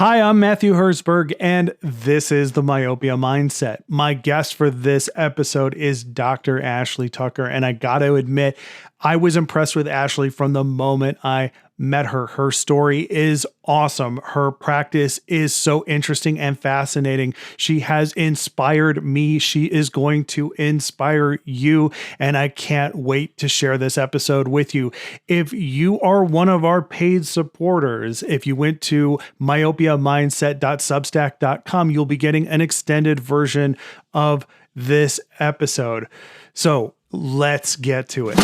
Hi, I'm Matthew Herzberg, and this is the Myopia Mindset. My guest for this episode is Dr. Ashley Tucker, and I got to admit, I was impressed with Ashley from the moment I met her. Her story is awesome. Her practice is so interesting and fascinating. She has inspired me. She is going to inspire you, and I can't wait to share this episode with you. If you are one of our paid supporters, if you went to myopiamindset.substack.com, you'll be getting an extended version of this episode. So let's get to it.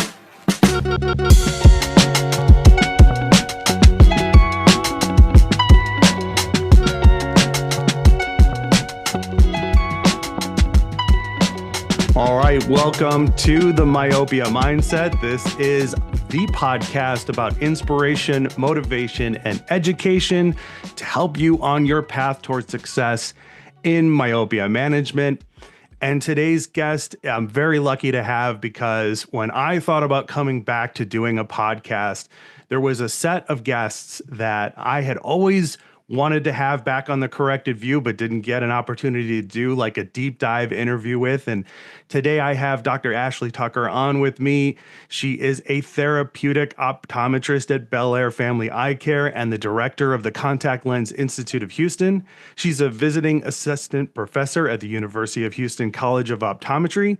All right, welcome to the Myopia Mindset. This is the podcast about inspiration, motivation, and education to help you on your path towards success in myopia management. And today's guest, I'm very lucky to have, because when I thought about coming back to doing a podcast, there was a set of guests that I had always wanted to have back on the Corrected View, but didn't get an opportunity to do like a deep dive interview with. And today I have Dr. Ashley Tucker on with me. She is a therapeutic optometrist at Bel Air Family Eye Care and the director of the Contact Lens Institute of Houston. She's a visiting assistant professor at the University of Houston College of Optometry.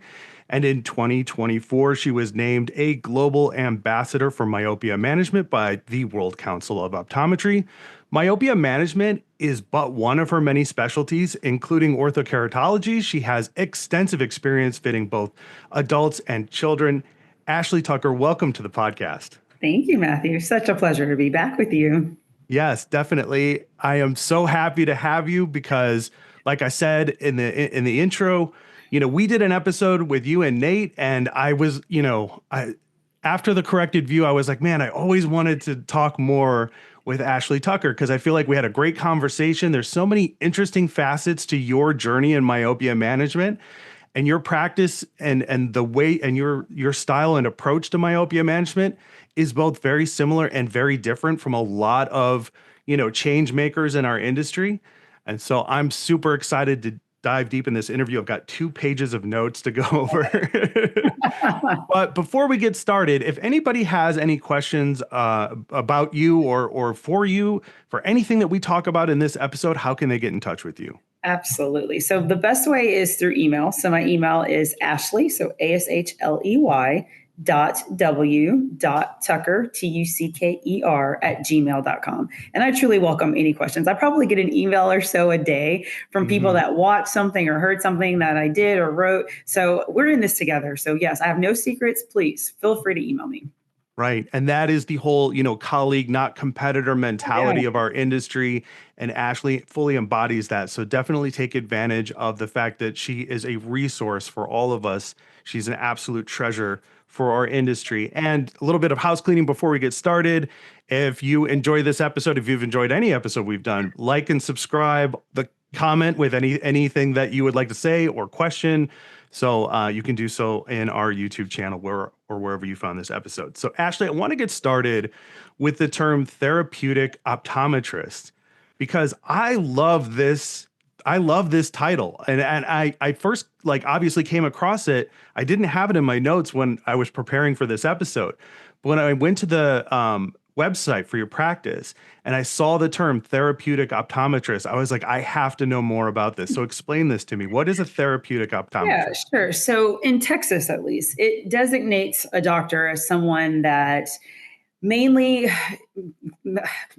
And in 2024, she was named a global ambassador for myopia management by the World Council of Optometry. Myopia management is but one of her many specialties, including orthokeratology. She has extensive experience fitting both adults and children. Ashley Tucker, welcome to the podcast. Thank you, Matthew. Such a pleasure to be back with you. Yes, definitely. I am so happy to have you because, like I said in the intro, we did an episode with you and Nate, and I was, after the Corrected View, I was like, man, I always wanted to talk more with Ashley Tucker because I feel like we had a great conversation. There's so many interesting facets to your journey in myopia management, and your practice and the way and your style and approach to myopia management is both very similar and very different from a lot of, change makers in our industry. And so I'm super excited to dive deep in this interview. I've got 2 pages of notes to go over. But before we get started, if anybody has any questions about you or for you, for anything that we talk about in this episode, how can they get in touch with you? Absolutely. So the best way is through email. So my email is Ashley, so ASHLEY .w.tucker, TUCKER @gmail.com. And I truly welcome any questions. I probably get an email or so a day from people that watched something or heard something that I did or wrote. So we're in this together. So yes, I have no secrets. Please feel free to email me. Right. And that is the whole, colleague, not competitor mentality of our industry. And Ashley fully embodies that. So definitely take advantage of the fact that she is a resource for all of us. She's an absolute treasure for our industry. And a little bit of house cleaning before we get started. If you enjoy this episode, if you've enjoyed any episode we've done, like and subscribe, comment with anything that you would like to say or question. So you can do so in our YouTube channel or wherever you found this episode. So Ashley, I want to get started with the term therapeutic optometrist because I love this title. And I first obviously came across it. I didn't have it in my notes when I was preparing for this episode. But when I went to the website for your practice and I saw the term therapeutic optometrist, I was like, I have to know more about this. So explain this to me. What is a therapeutic optometrist? Yeah, sure. So in Texas, at least, it designates a doctor as someone that mainly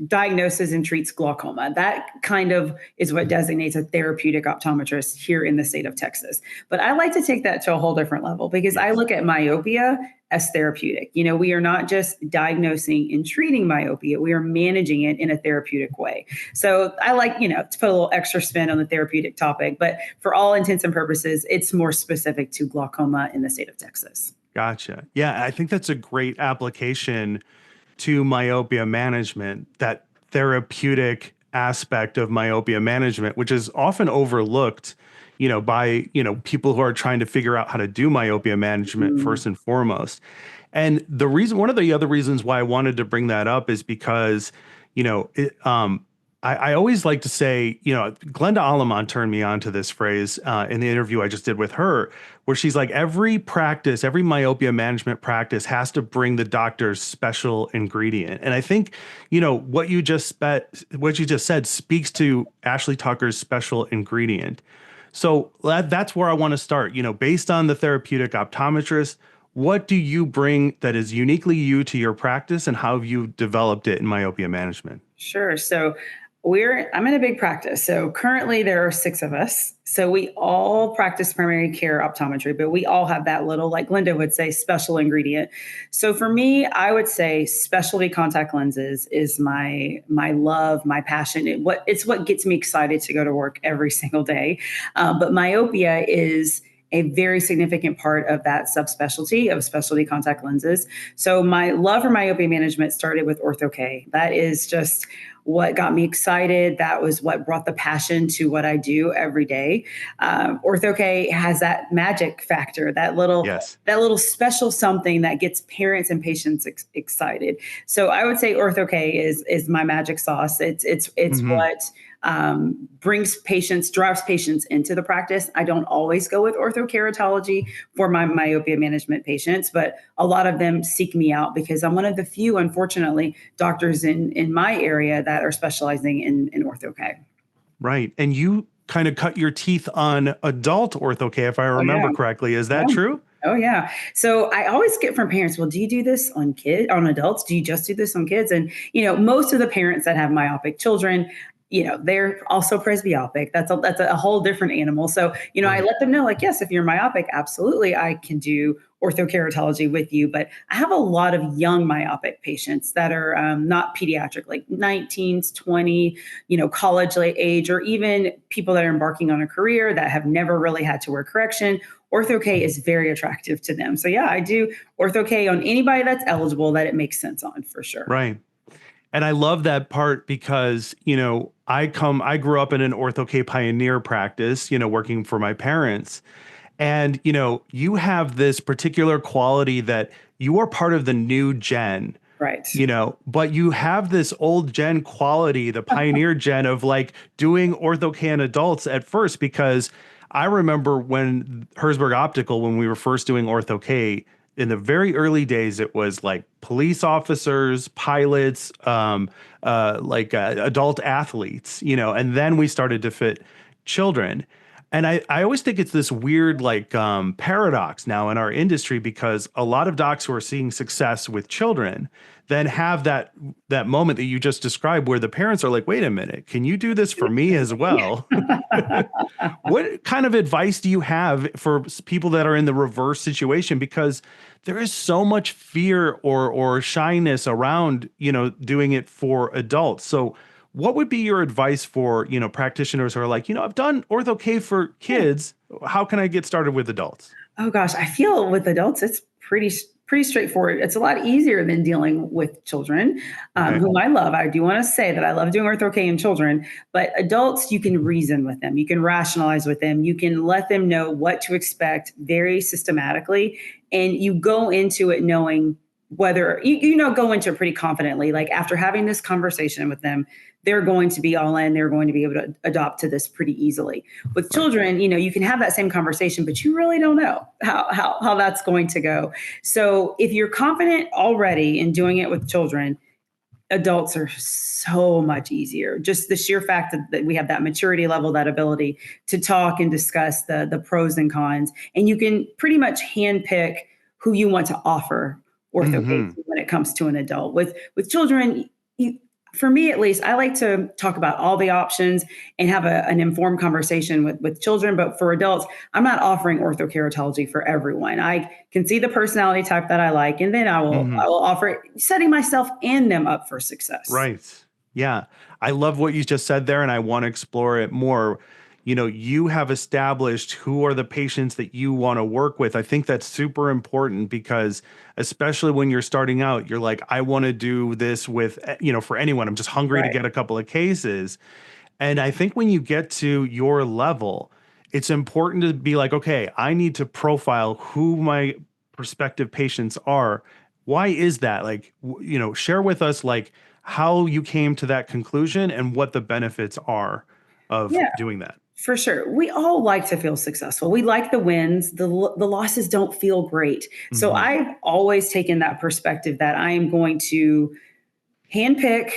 diagnoses and treats glaucoma. That kind of is what designates a therapeutic optometrist here in the state of Texas. But I like to take that to a whole different level because I look at myopia as therapeutic. We are not just diagnosing and treating myopia, we are managing it in a therapeutic way. So I like, to put a little extra spin on the therapeutic topic, but for all intents and purposes, it's more specific to glaucoma in the state of Texas. Gotcha. Yeah, I think that's a great application to myopia management, that therapeutic aspect of myopia management, which is often overlooked, by, people who are trying to figure out how to do myopia management first and foremost. And one of the other reasons why I wanted to bring that up is because, I always like to say, Glenda Alamon turned me on to this phrase in the interview I just did with her, where she's like, every practice, every myopia management practice has to bring the doctor's special ingredient. And I think, what you just said speaks to Ashley Tucker's special ingredient. So that's where I want to start. Based on the therapeutic optometrist, what do you bring that is uniquely you to your practice, and how have you developed it in myopia management? Sure. So I'm in a big practice. So currently there are 6 of us. So we all practice primary care optometry, but we all have that little, like Linda would say, special ingredient. So for me, I would say specialty contact lenses is my love, my passion. It's what gets me excited to go to work every single day. But myopia is a very significant part of that subspecialty of specialty contact lenses. So my love for myopia management started with Ortho-K. That is just what got me excited. That was what brought the passion to what I do every day. Ortho-K has that magic factor, Yes. that little special something that gets parents and patients excited. So I would say Ortho-K is my magic sauce. It's Hmm. what drives patients into the practice. I don't always go with orthokeratology for my myopia management patients, but a lot of them seek me out because I'm one of the few, unfortunately, doctors in my area that are specializing in Ortho-K. Right. And you kind of cut your teeth on adult Ortho-K, if I Oh yeah, remember correctly. Is that yeah. true? Oh yeah. So I always get from parents, well, do you do this on adults? Do you just do this on kids? And most of the parents that have myopic children, they're also presbyopic. That's a whole different animal. So, I Right. let them know, like, yes, if you're myopic, absolutely I can do orthokeratology with you. But I have a lot of young myopic patients that are not pediatric, like 19s, 20, college age, or even people that are embarking on a career that have never really had to wear correction. Ortho-K is very attractive to them. So yeah, I do Ortho-K on anybody that's eligible that it makes sense on for sure. Right. And I love that part because, I grew up in an Ortho-K pioneer practice, working for my parents. And, you have this particular quality that you are part of the new gen, Right. but you have this old gen quality, the pioneer gen of like doing Ortho-K in adults at first, because I remember when Herzberg Optical, when we were first doing Ortho-K, in the very early days, it was like police officers, pilots, adult athletes, and then we started to fit children. And I always think it's this weird paradox now in our industry, because a lot of docs who are seeing success with children then have that moment that you just described where the parents are like, wait a minute, can you do this for me as well? What kind of advice do you have for people that are in the reverse situation? Because there is so much fear or shyness around, doing it for adults. So what would be your advice for, practitioners who are like, I've done Ortho-K for Yeah. kids. How can I get started with adults? Oh gosh, I feel with adults it's pretty straightforward. It's a lot easier than dealing with children, Okay. whom I love. I do want to say that I love doing Ortho-K in children, but adults you can reason with them, you can rationalize with them, you can let them know what to expect very systematically, and you go into it knowing whether go into it pretty confidently. Like after having this conversation with them, they're going to be all in. They're going to be able to adopt to this pretty easily. With Right. children, you can have that same conversation, but you really don't know how that's going to go. So if you're confident already in doing it with children, adults are so much easier. Just the sheer fact that we have that maturity level, that ability to talk and discuss the pros and cons, and you can pretty much handpick who you want to offer Ortho-K Hmm. to when it comes to an adult. With children, for me at least, I like to talk about all the options and have an informed conversation with children. But for adults, I'm not offering orthokeratology for everyone. I can see the personality type that I like, and then Hmm. I will offer it, setting myself and them up for success. Right. Yeah. I love what you just said there, and I want to explore it more. You have established who are the patients that you want to work with. I think that's super important because, especially when you're starting out, you're like, I want to do this with, for anyone. I'm just hungry to Right. get a couple of cases. And I think when you get to your level, it's important to be like, okay, I need to profile who my prospective patients are. Why is that? Like, share with us, like, how you came to that conclusion and what the benefits are of Yeah. doing that. For sure. We all like to feel successful. We like the wins. The losses don't feel great. So Mhm. I've always taken that perspective that I am going to handpick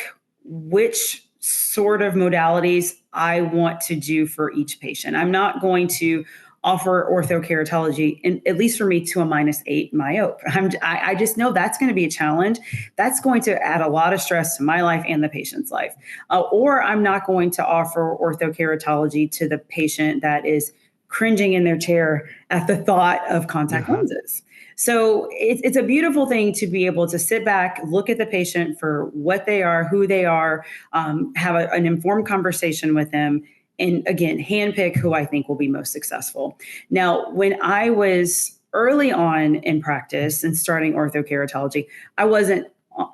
which sort of modalities I want to do for each patient. I'm not going to offer orthokeratology, and at least for me, to a -8 myope. I just know that's going to be a challenge. That's going to add a lot of stress to my life and the patient's life. Or I'm not going to offer orthokeratology to the patient that is cringing in their chair at the thought of contact Uh-huh. lenses. So it's a beautiful thing to be able to sit back, look at the patient for what they are, who they are, have an informed conversation with them, and again, handpick who I think will be most successful. Now, when I was early on in practice and starting orthokeratology, I wasn't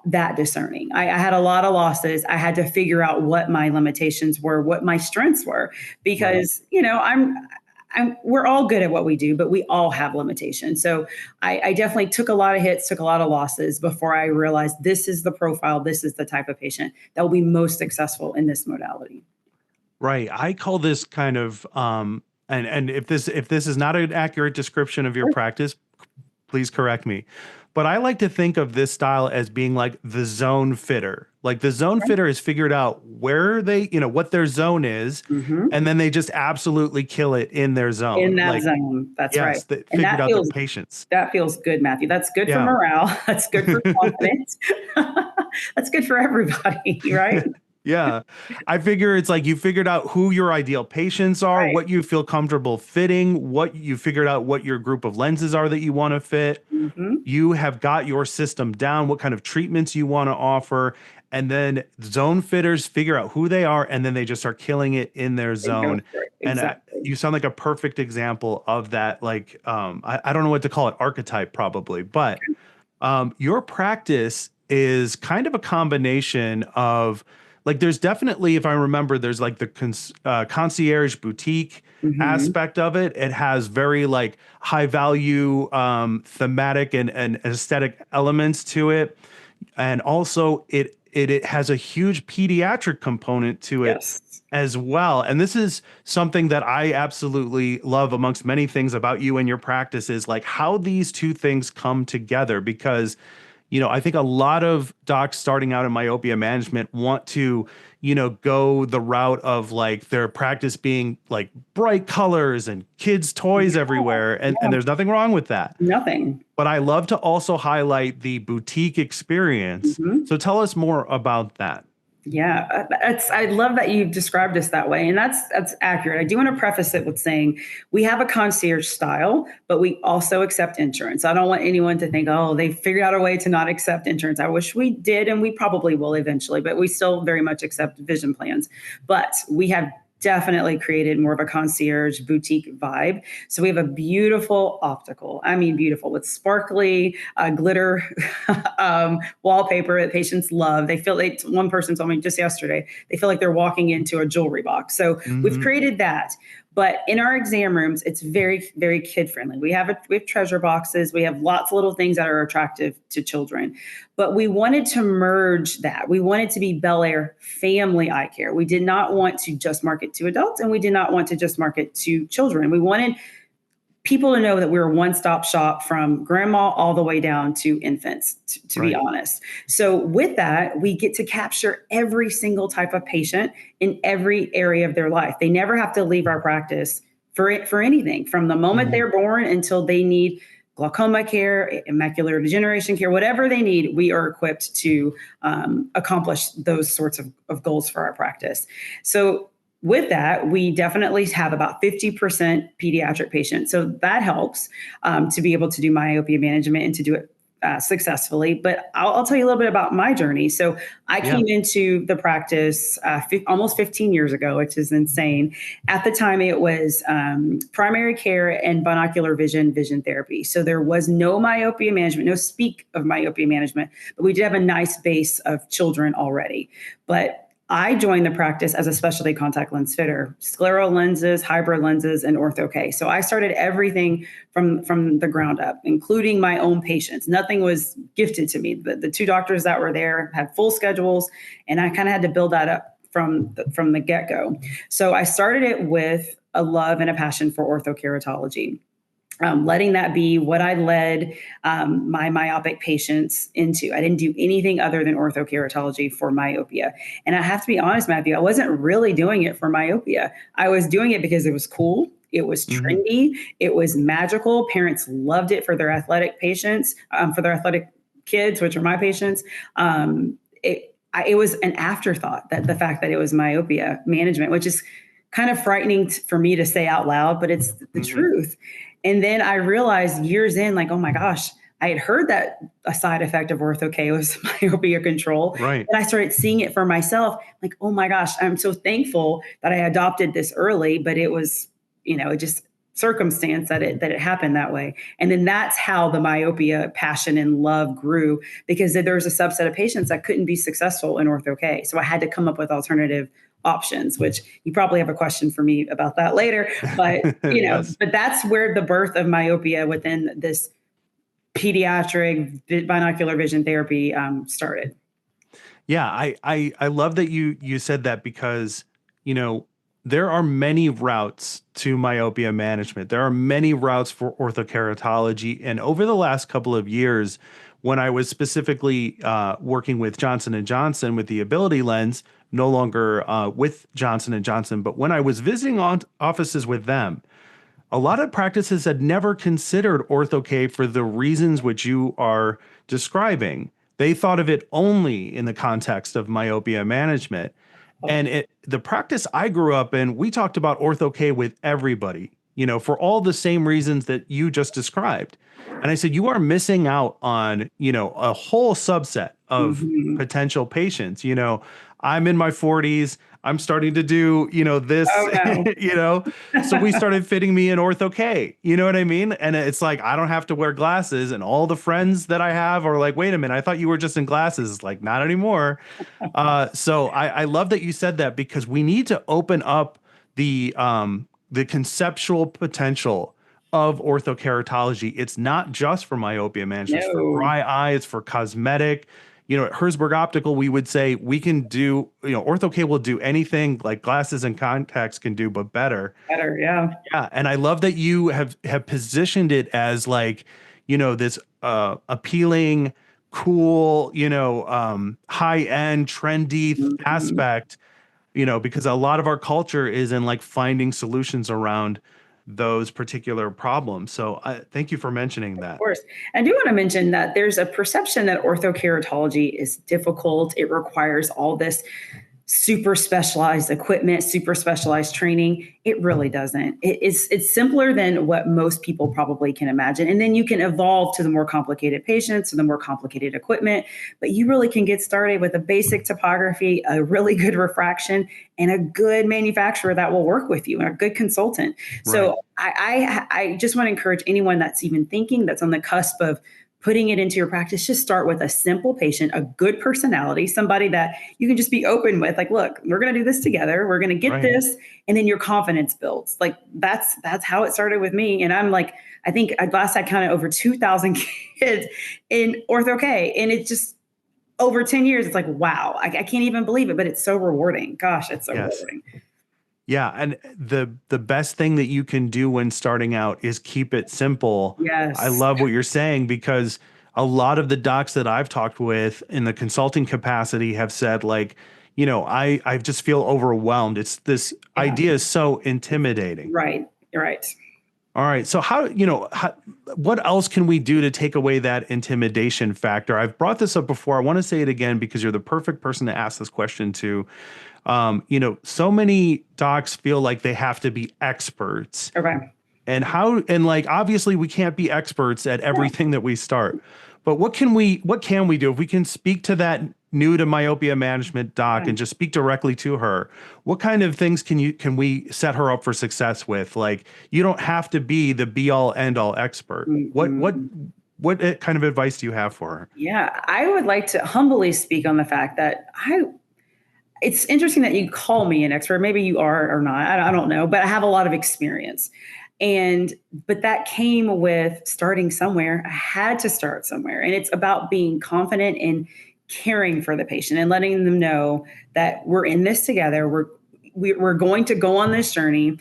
that discerning. I had a lot of losses. I had to figure out what my limitations were, what my strengths were, Right. because we're all good at what we do, but we all have limitations. So I definitely took a lot of hits, took a lot of losses before I realized this is the profile, this is the type of patient that will be most successful in this modality. Right. I call this kind of and if this is not an accurate description of your Sure. practice, please correct me. But I like to think of this style as being like the zone fitter. Like the zone Right. fitter has figured out where they, what their zone is, Mhm. and then they just absolutely kill it in their In zone. that Like, zone. That's right. yes, they And figured out their patients. that feels good, Matthew. That's good for Yeah. morale. That's good for confidence. That's good for everybody, right? Yeah. I figure it's like you figured out who your ideal patients are, Right. what you feel comfortable fitting, what you figured out what your group of lenses are that you want to fit. Mhm. You have got your system down, what kind of treatments you want to offer. And then zone fitters figure out who they are, and then they just start killing it in their They go zone. for it. And Exactly. you sound like a perfect example of that. Like, I don't know what to call it, archetype probably, but your practice is kind of a combination of like there's definitely, if I remember, there's like the concierge boutique Mhm. aspect of it. It has very like high value thematic and aesthetic elements to it, and also it has a huge pediatric component to it Yes. as well. And this is something that I absolutely love amongst many things about you and your practice is like how these two things come together because I think a lot of docs starting out in myopia management want to, go the route of like their practice being like bright colors and kids' toys Yeah. everywhere. And Yeah. there's nothing wrong with that. Nothing. But I love to also highlight the boutique experience. Mhm. So tell us more about that. Yeah, I love that you described us that way, and that's accurate. I do want to preface it with saying we have a concierge style, but we also accept insurance. I don't want anyone to think, oh, they figured out a way to not accept insurance. I wish we did, and we probably will eventually, but we still very much accept vision plans. But we have definitely created more of a concierge boutique vibe. So we have a beautiful optical, I mean, beautiful with sparkly glitter wallpaper that patients love. They feel like one person told me just yesterday, they feel like they're walking into a jewelry box. So we've Hmm. created that. But in our exam rooms, it's very, very kid friendly. We have treasure boxes. We have lots of little things that are attractive to children. But we wanted to merge that. We wanted to be Bel Air family eye care. We did not want to just market to adults, and we did not want to just market to children. We wanted people to know that we're a one-stop shop from grandma all the way down to infants, to be Right. honest. So with that, we get to capture every single type of patient in every area of their life. They never have to leave our practice for anything from the moment Mhm. they're born until they need glaucoma care, macular degeneration care, whatever they need, we are equipped to accomplish those sorts of goals for our practice. So with that, we definitely have about 50% pediatric patients. So that helps to be able to do myopia management and to do it successfully. But I'll tell you a little bit about my journey. So I Yeah. came into the practice almost 15 years ago, which is insane. At the time, it was primary care and binocular vision therapy. So there was no myopia management, no speak of myopia management, but we did have a nice base of children already. But I joined the practice as a specialty contact lens fitter, scleral lenses, hybrid lenses, and ortho-K. So I started everything from the ground up, including my own patients. Nothing was gifted to me. The two doctors that were there had full schedules, and I kind of had to build that up from the get-go. So I started it with a love and a passion for orthokeratology. Letting that be what I led my myopic patients into. I didn't do anything other than orthokeratology for myopia. And I have to be honest, Matthew, I wasn't really doing it for myopia. I was doing it because it was cool. It was trendy. It was magical. Parents loved it for their athletic patients, for their athletic kids, which are my patients. It was an afterthought, that the fact that it was myopia management, which is kind of frightening for me to say out loud, but it's the truth. And then I realized years in, like, oh my gosh, I had heard that a side effect of ortho-K was myopia control. Right. And I started seeing it for myself. Like, oh my gosh, I'm so thankful that I adopted this early, but it was, it just circumstance that it happened that way. And then that's how the myopia passion and love grew, because there was a subset of patients that couldn't be successful in ortho-K. So I had to come up with alternative options, which you probably have a question for me about that later, but Yes. but that's where the birth of myopia within this pediatric binocular vision therapy started. Yeah, I love that you said that, because there are many routes to myopia management. There are many routes for orthokeratology, and over the last couple of years, when I was specifically working with Johnson & Johnson with the Ability lens, no longer with Johnson & Johnson, but when I was visiting offices with them, a lot of practices had never considered ortho-K for the reasons which you are describing. They thought of it only in the context of myopia management. And the practice I grew up in, we talked about ortho-K with everybody, for all the same reasons that you just described. And I said, you are missing out on, a whole subset of potential patients. I'm in my 40s. I'm starting to do, this, Oh, no. so we started fitting me in ortho-K, you know what I mean? And it's like, I don't have to wear glasses, and all the friends that I have are like, wait a minute, I thought you were just in glasses. It's like, not anymore. So I love that you said that, because we need to open up the conceptual potential of orthokeratology. It's not just for myopia management, it's for dry eye, it's for cosmetic. At Herzberg Optical, we would say we can do, ortho-K will do anything like glasses and contacts can do, but better. Better, yeah. Yeah. And I love that you have positioned it as like, this appealing, cool, high-end, trendy aspect, because a lot of our culture is in like finding solutions around those particular problems. So thank you for mentioning that. Of course. I do want to mention that there's a perception that orthokeratology is difficult. It requires all this super specialized equipment, super specialized training. It really doesn't. It's simpler than what most people probably can imagine. And then you can evolve to the more complicated patients, to the more complicated equipment, but you really can get started with a basic topography, a really good refraction, and a good manufacturer that will work with you, and a good consultant. Right. So I just want to encourage anyone that's even thinking, that's on the cusp of putting it into your practice, just start with a simple patient, a good personality, somebody that you can just be open with. Like, look, we're going to do this together. We're going to get this. And then your confidence builds. Like that's how it started with me. And I'm like, I think at last I counted over 2,000 kids in ortho-K. And it's just over 10 years. It's like, wow, I can't even believe it, but it's so rewarding. Gosh, it's so rewarding. Yeah. And the best thing that you can do when starting out is keep it simple. Yes. I love what you're saying, because a lot of the docs that I've talked with in the consulting capacity have said, like, I just feel overwhelmed. It's this idea is so intimidating. Right. All right. So what else can we do to take away that intimidation factor? I've brought this up before. I want to say it again, because you're the perfect person to ask this question to. So many docs feel like they have to be experts. Okay. And like, obviously we can't be experts at everything that we start, but what can we do if we can speak to that new to myopia management doc and just speak directly to her? What kind of things can we set her up for success with? Like, you don't have to be the be all end all expert. What kind of advice do you have for her? Yeah, I would like to humbly speak on the fact that It's interesting that you call me an expert. Maybe you are or not. I don't know, but I have a lot of experience. But that came with starting somewhere. I had to start somewhere. And it's about being confident in caring for the patient and letting them know that we're in this together. We're going to go on this journey.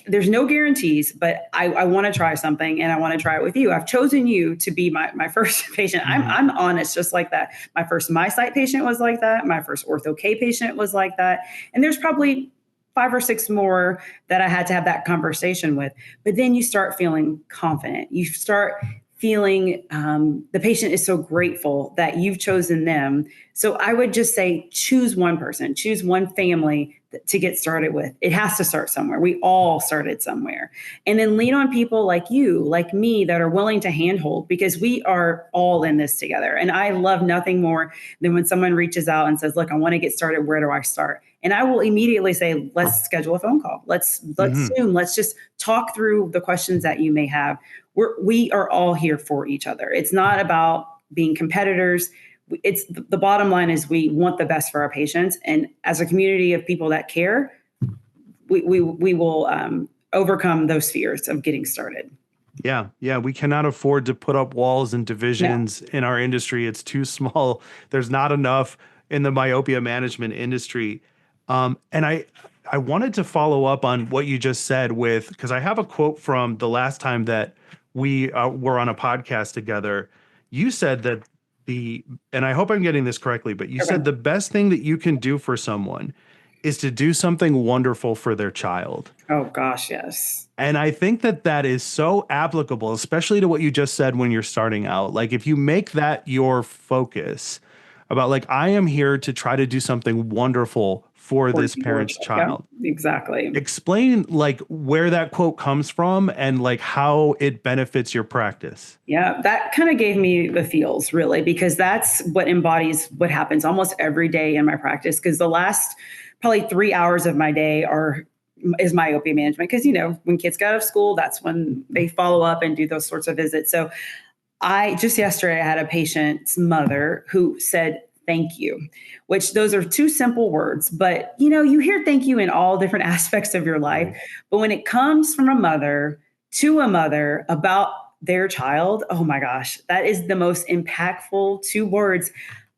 There's no guarantees, but I want to try something and I want to try it with you. I've chosen you to be my first patient. I'm honest, just like that. My first MySight patient was like that. My first Ortho-K patient was like that. And there's probably 5 or 6 more that I had to have that conversation with. But then you start feeling confident. You start feeling the patient is so grateful that you've chosen them. So I would just say choose one person, choose one family to get started with. It has to start somewhere. We all started somewhere. And then lean on people like you, like me, that are willing to handhold, because we are all in this together. And I love nothing more than when someone reaches out and says, look, I want to get started. Where do I start? And I will immediately say, let's schedule a phone call. Let's Zoom. Let's just talk through the questions that you may have. We are all here for each other. It's not about being competitors. It's the bottom line is we want the best for our patients. And as a community of people that care, we will overcome those fears of getting started. Yeah. Yeah. We cannot afford to put up walls and divisions in our industry. It's too small. There's not enough in the myopia management industry. And I wanted to follow up on what you just said because I have a quote from the last time that we were on a podcast together. You said that and I hope I'm getting this correctly, but you said the best thing that you can do for someone is to do something wonderful for their child. Oh gosh, yes. And I think that is so applicable, especially to what you just said when you're starting out. Like if you make that your focus about like, I am here to try to do something wonderful for this parent's child. Yeah, exactly. Explain like where that quote comes from and like how it benefits your practice. Yeah, that kind of gave me the feels really, because that's what embodies what happens almost every day in my practice. Because the last probably 3 hours of my day is myopia management. Because, when kids get out of school, that's when they follow up and do those sorts of visits. So just yesterday, I had a patient's mother who said, thank you, which those are 2 simple words, but you hear thank you in all different aspects of your life. But when it comes from a mother to a mother about their child, oh my gosh, that is the most impactful 2 words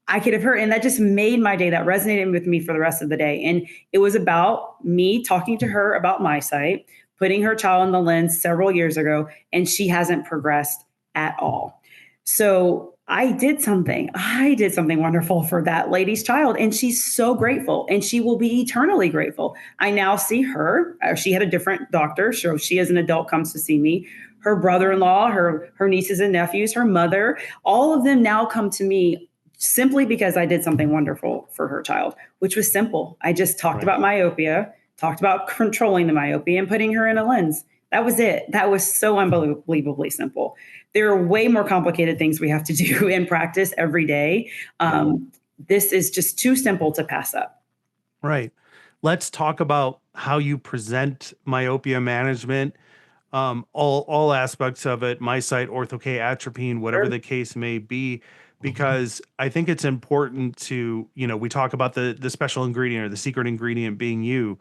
I could have heard. And that just made my day. That resonated with me for the rest of the day. And it was about me talking to her about MySight, putting her child in the lens several years ago, and she hasn't progressed at all. So I did something wonderful for that lady's child. And she's so grateful, and she will be eternally grateful. I now see her. She had a different doctor. So she as an adult comes to see me. Her brother-in-law, her nieces and nephews, her mother, all of them now come to me simply because I did something wonderful for her child, which was simple. I just talked about myopia, talked about controlling the myopia and putting her in a lens. That was it. That was so unbelievably simple. There are way more complicated things we have to do in practice every day. This is just too simple to pass up. Right. Let's talk about how you present myopia management, all aspects of it, MySight, Ortho-K, atropine, whatever the case may be, because I think it's important to, we talk about the special ingredient or the secret ingredient being you.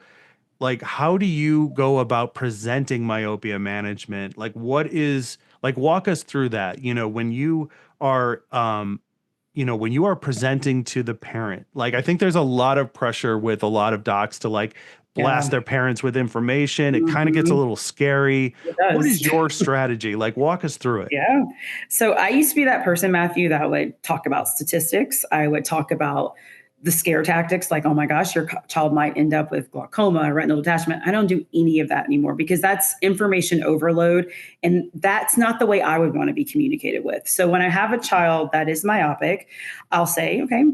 Like, how do you go about presenting myopia management? Like, walk us through that, when you are, when you are presenting to the parent. Like, I think there's a lot of pressure with a lot of docs to like blast their parents with information. It kind of gets a little scary. What is your strategy? Like, walk us through it. Yeah. So I used to be that person, Matthew, that would talk about statistics. I would talk about the scare tactics, like, oh my gosh, your child might end up with glaucoma, retinal detachment. I don't do any of that anymore, because that's information overload. And that's not the way I would want to be communicated with. So when I have a child that is myopic, I'll say, okay,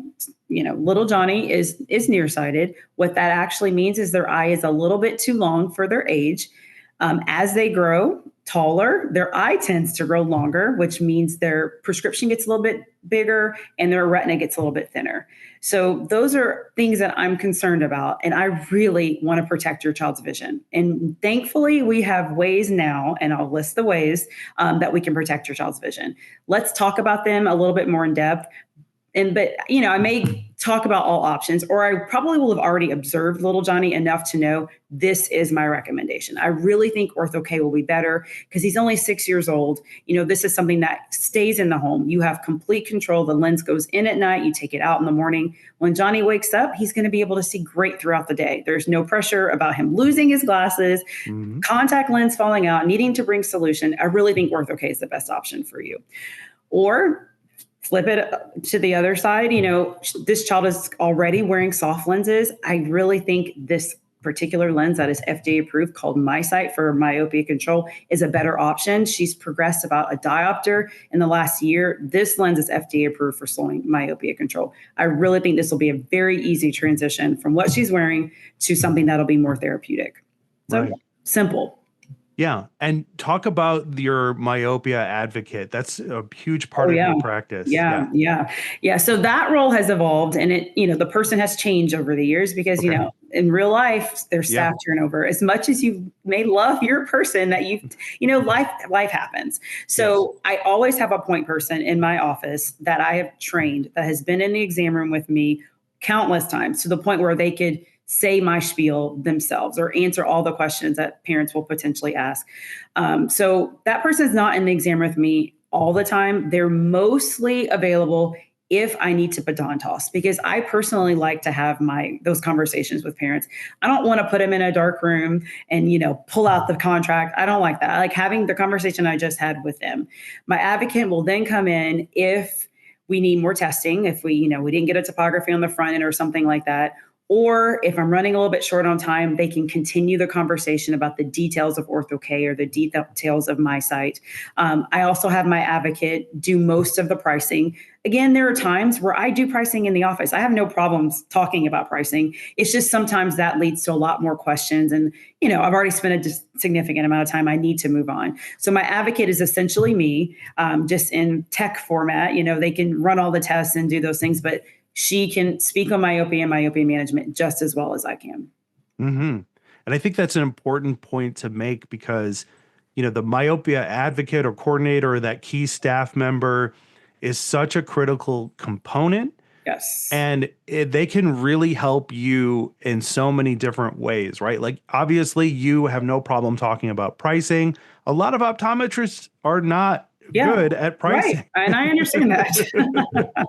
little Johnny is nearsighted. What that actually means is their eye is a little bit too long for their age. As they grow taller, their eye tends to grow longer, which means their prescription gets a little bit bigger and their retina gets a little bit thinner. So those are things that I'm concerned about. And I really want to protect your child's vision. And thankfully, we have ways now, and I'll list the ways that we can protect your child's vision. Let's talk about them a little bit more in depth. But I may talk about all options, or I probably will have already observed little Johnny enough to know this is my recommendation. I really think Ortho-K will be better because he's only 6 years old. This is something that stays in the home. You have complete control. The lens goes in at night. You take it out in the morning. When Johnny wakes up, he's going to be able to see great throughout the day. There's no pressure about him losing his glasses, contact lens falling out, needing to bring solution. I really think Ortho-K is the best option for you. Or flip it to the other side. This child is already wearing soft lenses. I really think this particular lens that is FDA approved, called MiSight for myopia control, is a better option. She's progressed about a diopter in the last year. This lens is FDA approved for slowing myopia control. I really think this will be a very easy transition from what she's wearing to something that'll be more therapeutic. So simple. Yeah. And talk about your myopia advocate. That's a huge part of your practice. Yeah. So that role has evolved, and the person has changed over the years because, in real life, there's staff turnover. As much as you may love your person that life happens. So I always have a point person in my office that I have trained that has been in the exam room with me countless times, to the point where they could say my spiel themselves or answer all the questions that parents will potentially ask. So that person is not in the exam with me all the time. They're mostly available if I need to baton toss, because I personally like to have those conversations with parents. I don't want to put them in a dark room and, pull out the contract. I don't like that. I like having the conversation I just had with them. My advocate will then come in if we need more testing, if we didn't get a topography on the front end or something like that. Or if I'm running a little bit short on time, they can continue the conversation about the details of Ortho-K or the details of MiSight. I also have my advocate do most of the pricing. Again, there are times where I do pricing in the office. I have no problems talking about pricing. It's just sometimes that leads to a lot more questions. And, I've already spent a significant amount of time. I need to move on. So my advocate is essentially me, just in tech format. They can run all the tests and do those things, but she can speak on myopia and myopia management just as well as I can. Mm-hmm. And I think that's an important point to make, because, the myopia advocate or coordinator or that key staff member is such a critical component. Yes. And they can really help you in so many different ways, right? Like, obviously, you have no problem talking about pricing. A lot of optometrists are not good at pricing. Right. And I understand that.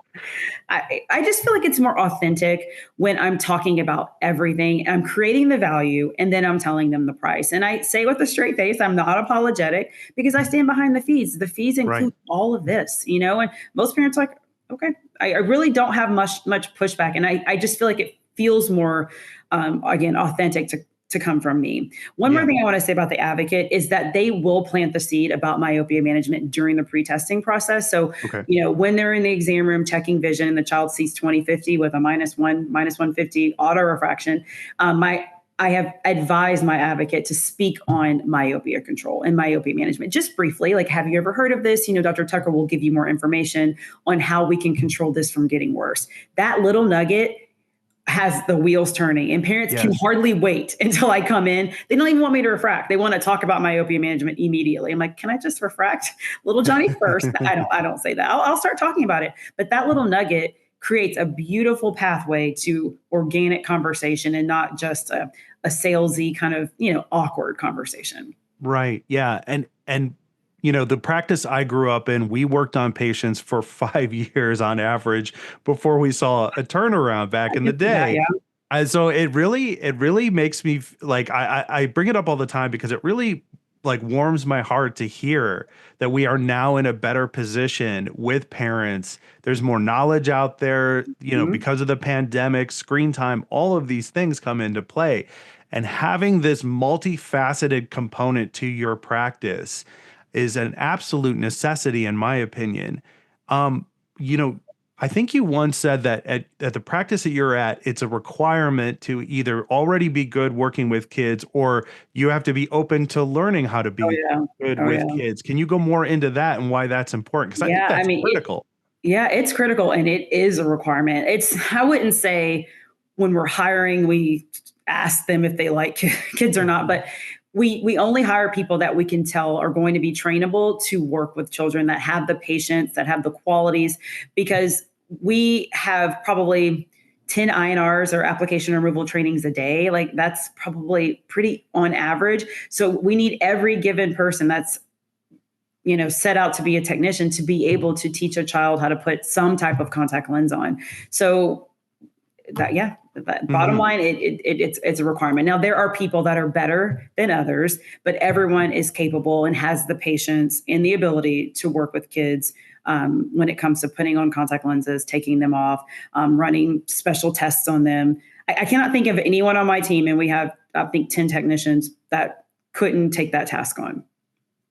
I just feel like it's more authentic when I'm talking about everything. I'm creating the value, and then I'm telling them the price. And I say with a straight face, I'm not apologetic, because I stand behind the fees. The fees include all of this, and most parents are like, okay, I really don't have much pushback. And I just feel like it feels more, again, authentic to come from me. One more thing I want to say about the advocate is that they will plant the seed about myopia management during the pre-testing process. So, when they're in the exam room checking vision and the child sees 20/50 with a -1, -150 auto refraction, I have advised my advocate to speak on myopia control and myopia management just briefly. Like, have you ever heard of this? Dr. Tucker will give you more information on how we can control this from getting worse. That little nugget has the wheels turning, and parents can hardly wait until I come in. They don't even want me to refract. They want to talk about myopia management immediately. I'm like, can I just refract little Johnny first? I don't say that. I'll start talking about it. But that little nugget creates a beautiful pathway to organic conversation and not just a salesy kind of, awkward conversation. Right. Yeah. And the practice I grew up in, we worked on patients for 5 years on average before we saw a turnaround back in the day. And so it really makes me like, I bring it up all the time because it really like warms my heart to hear that we are now in a better position with parents. There's more knowledge out there, because of the pandemic, screen time, all of these things come into play. And having this multifaceted component to your practice is an absolute necessity, in my opinion. I think you once said that at the practice that you're at, it's a requirement to either already be good working with kids, or you have to be open to learning how to be good with kids. Can you go more into that and why that's important? Because I think that's critical. It's critical, and it is a requirement. I wouldn't say when we're hiring, we ask them if they like kids or not, but we only hire people that we can tell are going to be trainable to work with children, that have the patience, that have the qualities, because we have probably 10 INRs or application removal trainings a day. Like that's probably pretty on average. So we need every given person that's set out to be a technician to be able to teach a child how to put some type of contact lens on. So bottom line, it's a requirement. Now there are people that are better than others, but everyone is capable and has the patience and the ability to work with kids when it comes to putting on contact lenses, taking them off, running special tests on them. I cannot think of anyone on my team, and we have, I think, 10 technicians that couldn't take that task on.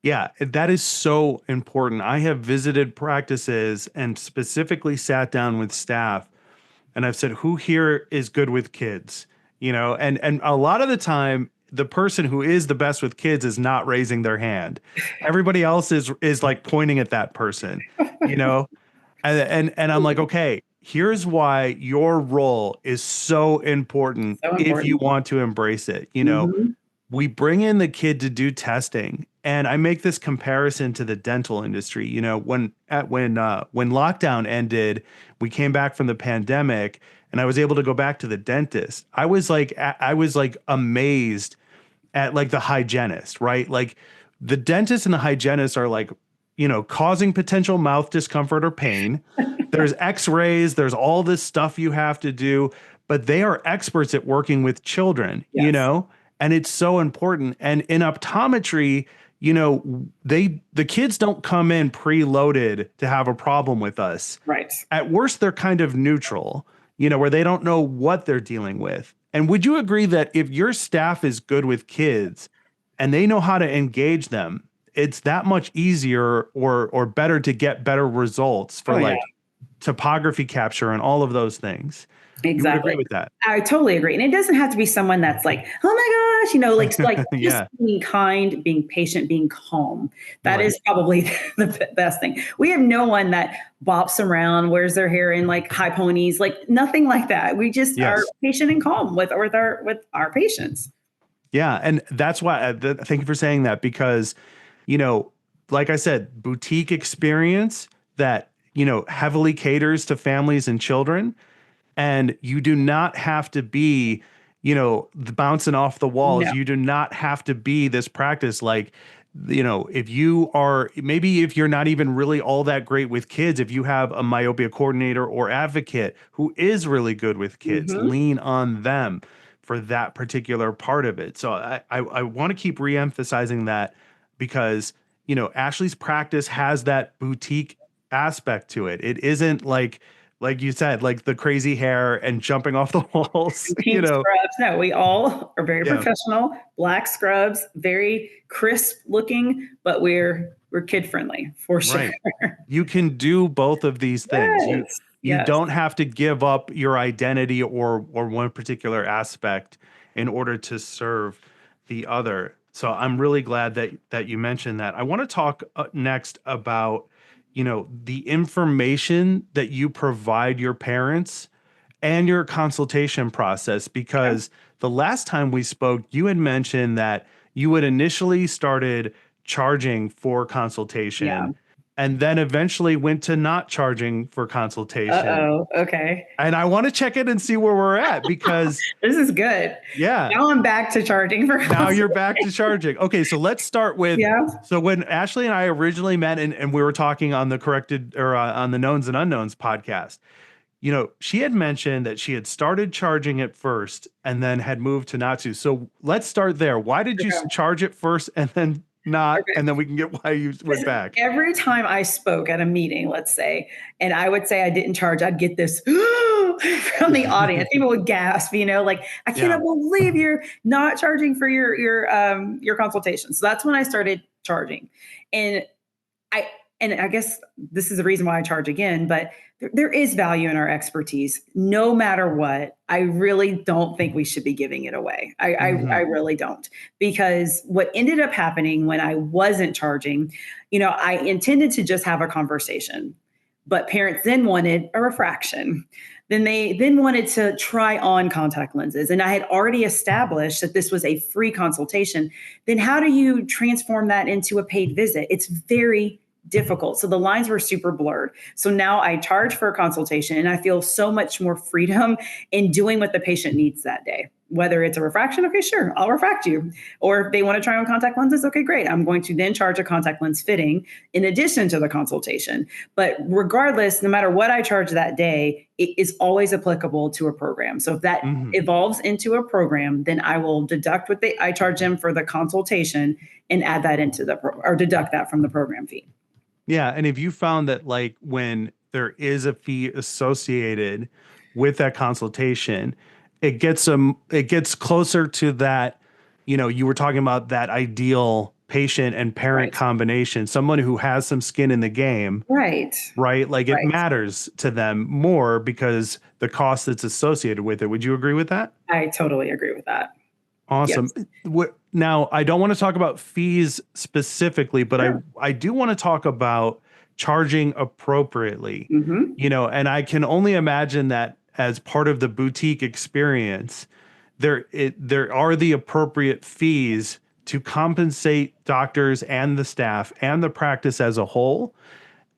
Yeah, that is so important. I have visited practices and specifically sat down with staff, and I've said, who here is good with kids? And a lot of the time, the person who is the best with kids is not raising their hand. Everybody else is like pointing at that person, and I'm like, okay, here's why your role is so important, if you want to embrace it. We bring in the kid to do testing. And I make this comparison to the dental industry. When lockdown ended, we came back from the pandemic and I was able to go back to the dentist. I was like amazed at like the hygienist, right? Like the dentist and the hygienist are like, causing potential mouth discomfort or pain. There's x-rays, there's all this stuff you have to do, but they are experts at working with children, and it's so important. And in optometry, the kids don't come in preloaded to have a problem with us. Right. At worst, they're kind of neutral, where they don't know what they're dealing with. And would you agree that if your staff is good with kids and they know how to engage them, it's that much easier or better to get better results for topography capture and all of those things? Exactly. You would agree with that? I totally agree. And it doesn't have to be someone that's like, oh my gosh, like Yeah. Just being kind, being patient, being calm. That is probably the best thing. We have no one that bops around, wears their hair in like high ponies, like nothing like that. We just are patient and calm with our patients. Yeah. And that's why thank you for saying that, because, like I said, boutique experience that, heavily caters to families and children. And you do not have to be, bouncing off the walls. No. You do not have to be this practice. Like, if you're not even really all that great with kids, if you have a myopia coordinator or advocate who is really good with kids, lean on them for that particular part of it. So I want to keep reemphasizing that, because, Ashley's practice has that boutique aspect to it. It isn't like you said, like the crazy hair and jumping off the walls. Pink scrubs. No, we all are very professional. Black scrubs, very crisp looking, but we're kid friendly for sure. Right. You can do both of these things. Yes. You don't have to give up your identity or one particular aspect in order to serve the other. So I'm really glad that you mentioned that. I want to talk next about the information that you provide your parents and your consultation process, because the last time we spoke, you had mentioned that you had initially started charging for consultation and then eventually went to not charging for consultation. Uh-oh. Okay. And I want to check in and see where we're at, because this is good. Yeah. Now I'm back to charging for Now you're back to charging. Okay. So let's start with, so when Ashley and I originally met and we were talking on the on the Knowns and Unknowns podcast, she had mentioned that she had started charging it first and then had moved to not to. So let's start there. Why did you charge it first and then not, and then we can get why you went back? Every time I spoke at a meeting, let's say, and I would say I didn't charge, I'd get this from the audience. People would gasp, like, I cannot believe you're not charging for your consultation. So that's when I started charging. And I guess this is the reason why I charge again, but there is value in our expertise. No matter what, I really don't think we should be giving it away. I really don't, because what ended up happening when I wasn't charging, I intended to just have a conversation, but parents then wanted a refraction. Then they wanted to try on contact lenses. And I had already established that this was a free consultation. Then how do you transform that into a paid visit? It's very difficult. So the lines were super blurred. So now I charge for a consultation and I feel so much more freedom in doing what the patient needs that day. Whether it's a refraction, okay, sure, I'll refract you. Or if they want to try on contact lenses, okay, great. I'm going to then charge a contact lens fitting in addition to the consultation. But regardless, no matter what I charge that day, it is always applicable to a program. So if that evolves into a program, then I will deduct what I charge them for the consultation and add that into or deduct that from the program fee. Yeah. And if you found that like when there is a fee associated with that consultation, it gets closer to that, you were talking about that ideal patient and parent combination, someone who has some skin in the game. Right. Like it matters to them more because the cost that's associated with it. Would you agree with that? I totally agree with that. Awesome. Yes. Now, I don't want to talk about fees specifically, but I do want to talk about charging appropriately, and I can only imagine that as part of the boutique experience, there are the appropriate fees to compensate doctors and the staff and the practice as a whole.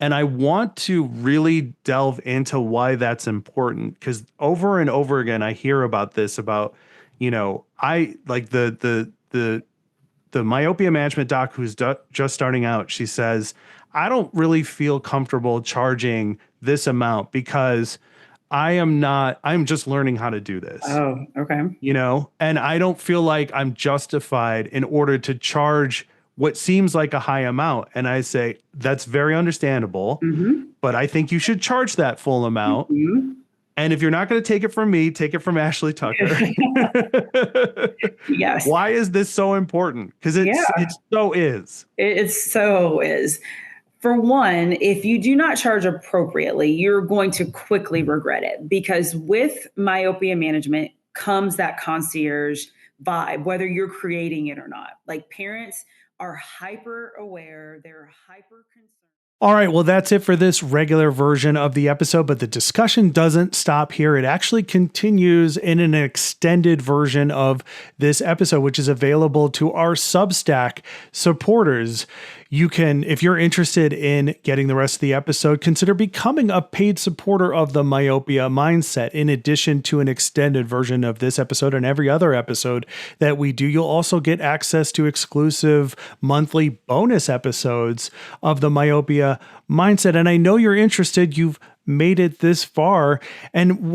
And I want to really delve into why that's important, because over and over again, I hear about this, about, I like the myopia management doc who's just starting out. She says, I don't really feel comfortable charging this amount because I'm just learning how to do this. Oh, okay. And I don't feel like I'm justified in order to charge what seems like a high amount. And I say, that's very understandable, but I think you should charge that full amount. And if you're not going to take it from me, take it from Ashley Tucker. Yes. Why is this so important? Because it so is. It so is. For one, if you do not charge appropriately, you're going to quickly regret it, because with myopia management comes that concierge vibe, whether you're creating it or not. Like, parents are hyper aware, they're hyper concerned. All right, well, that's it for this regular version of the episode, but the discussion doesn't stop here. It actually continues in an extended version of this episode, which is available to our Substack supporters. You can, if you're interested in getting the rest of the episode, consider becoming a paid supporter of the Myopia Mindset. In addition to an extended version of this episode and every other episode that we do, you'll also get access to exclusive monthly bonus episodes of the Myopia Mindset. And I know you're interested. You've made it this far. And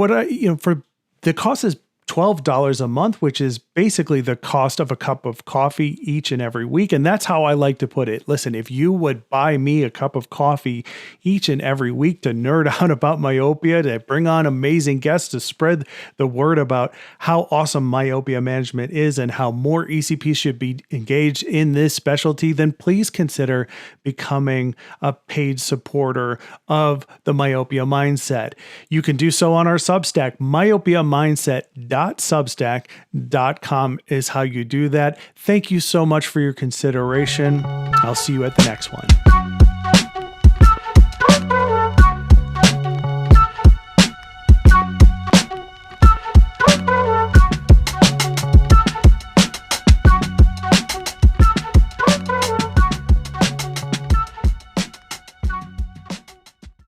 for the cost is $12 a month, which is basically the cost of a cup of coffee each and every week. And that's how I like to put it. Listen, if you would buy me a cup of coffee each and every week to nerd out about myopia, to bring on amazing guests, to spread the word about how awesome myopia management is and how more ECPs should be engaged in this specialty, then please consider becoming a paid supporter of the Myopia Mindset. You can do so on our Substack. myopiamindset.substack.com is how you do that. Thank you so much for your consideration. I'll see you at the next one.